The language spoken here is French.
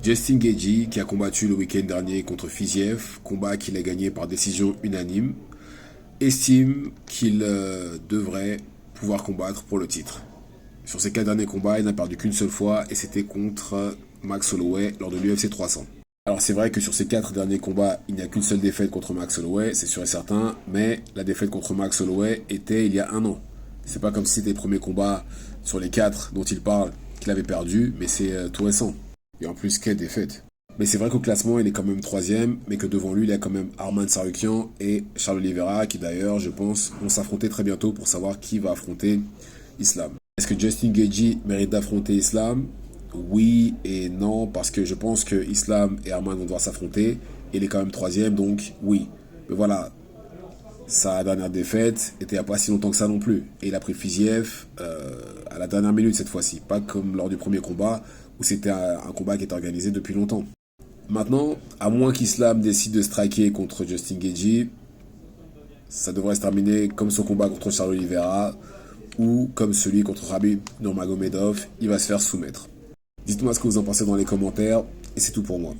Justin Gaethje, qui a combattu le week-end dernier contre Fiziev, combat qu'il a gagné par décision unanime, estime qu'il devrait pouvoir combattre pour le titre. Sur ses 4 derniers combats, il n'a perdu qu'une seule fois et c'était contre Max Holloway lors de l'UFC 300. Alors c'est vrai que sur ces 4 derniers combats, il n'y a qu'une seule défaite contre Max Holloway, c'est sûr et certain, mais la défaite contre Max Holloway était il y a un an. C'est pas comme si c'était le premier combat sur les 4 dont il parle qu'il avait perdu, mais c'est tout récent. Et en plus, quelle défaite. Mais c'est vrai qu'au classement, il est quand même troisième, mais que devant lui, il y a quand même Arman Tsarukyan et Charles Oliveira, qui d'ailleurs, je pense, vont s'affronter très bientôt pour savoir qui va affronter Islam. Est-ce que Justin Gaethje mérite d'affronter Islam? Oui et non, parce que je pense que Islam et Arman vont devoir s'affronter. Il est quand même troisième, donc oui. Mais voilà, sa dernière défaite était il n'y a pas si longtemps que ça non plus. Et il a pris Fiziev à la dernière minute cette fois-ci. Pas comme lors du premier combat, où c'était un combat qui était organisé depuis longtemps. Maintenant, à moins qu'Islam décide de striker contre Justin Gaethje, ça devrait se terminer comme son combat contre Charles Oliveira ou comme celui contre Khabib Nurmagomedov, il va se faire soumettre. Dites-moi ce que vous en pensez dans les commentaires et c'est tout pour moi.